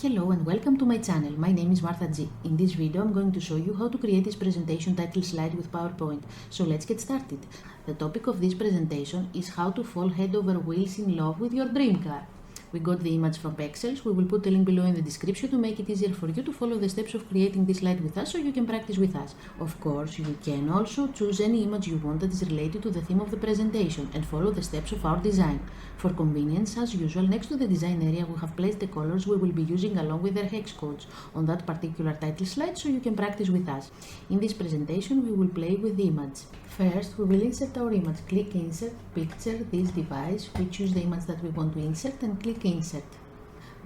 Hello and welcome to my channel. My name is Martha G. In this video I'm going to show you how to create this presentation title slide with PowerPoint. So let's get started. The topic of this presentation is how to fall head over heels in love with your dream car. We got the image from Pexels. We will put the link below in the description to make it easier for you to follow the steps of creating this slide with us so you can practice with us. Of course, you can also choose any image you want that is related to the theme of the presentation and follow the steps of our design. For convenience, as usual, next to the design area we have placed the colors we will be using along with their hex codes on that particular title slide so you can practice with us. In this presentation we will play with the image. First, we will insert our image. Click Insert, Picture, this device. We choose the image that we want to insert and click Insert.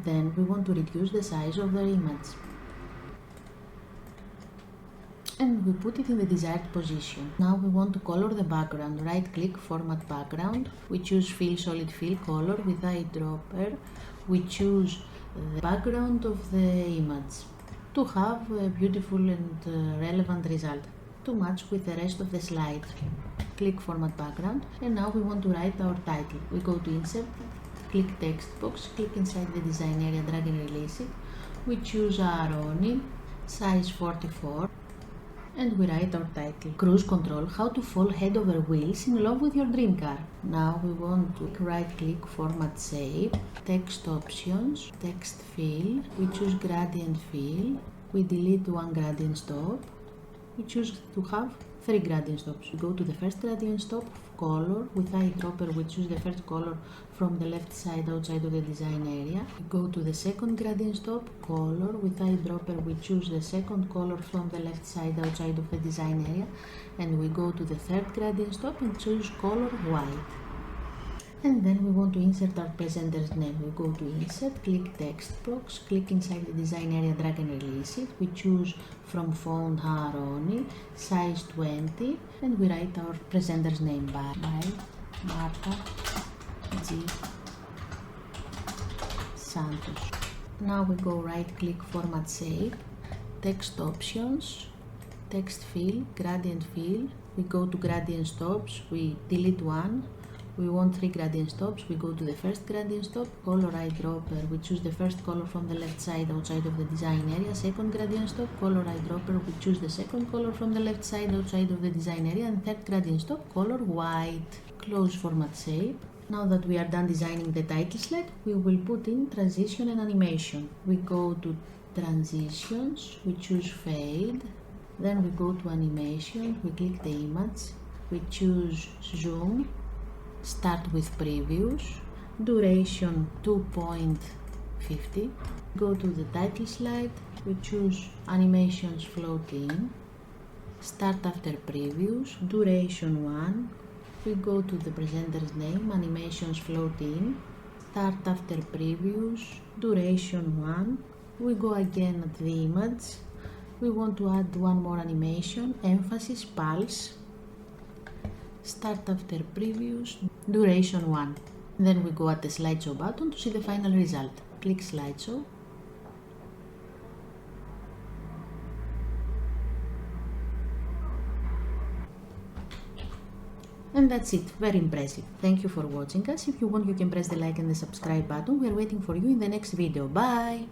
Then we want to reduce the size of the image. And we put it in the desired position. Now we want to color the background. Right click, Format Background. We choose Fill Solid Fill Color with eyedropper. We choose the background of the image to have a beautiful and relevant result to match with the rest of the slide. Click Format Background, and now we want to write our title. We go to Insert, click Text Box, click inside the design area, drag and release it. We choose Aroni, size 44, and we write our title. Cruise Control, how to fall head over heels in love with your dream car. Now we want to right click, Format Shape, Text Options, Text Fill. We choose Gradient Fill. We delete one gradient stop. We choose to have 3 gradient stops. We go to the first gradient stop, color, with eyedropper we choose the first color from the left side outside of the design area. We go to the second gradient stop, color, with eyedropper we choose the second color from the left side outside of the design area. And we go to the third gradient stop and choose color white. And then we want to insert our presenter's name. We go to Insert, click Text Box, click inside the design area, drag and release it. We choose from font Aroni, size 20, and we write our presenter's name by Martha G. Santos. Now we go right click, Format Shape, Text Options, Text Fill, Gradient Fill. We go to Gradient Stops, we delete one. We want 3 gradient stops. We go to the first gradient stop, color eyedropper. We choose the first color from the left side outside of the design area. Second gradient stop, color eyedropper. We choose the second color from the left side outside of the design area. And third gradient stop, color white. Close Format Shape. Now that we are done designing the title slide, we will put in transition and animation. We go to Transitions. We choose Fade. Then we go to Animation. We click the image. We choose Zoom. Start with Previews, duration 2.50, go to the title slide, we choose Animations Float In, Start After Previews, duration 1, we go to the presenter's name, Animations Float In, Start After Previews, duration 1, we go again at the image, we want to add one more animation, Emphasis Pulse, Start After Previews, duration 1. Then we go at the slideshow button to see the final result. Click slideshow. And that's it. Very impressive. Thank you for watching us. If you want, you can press the like and the subscribe button. We are waiting for you in the next video. Bye!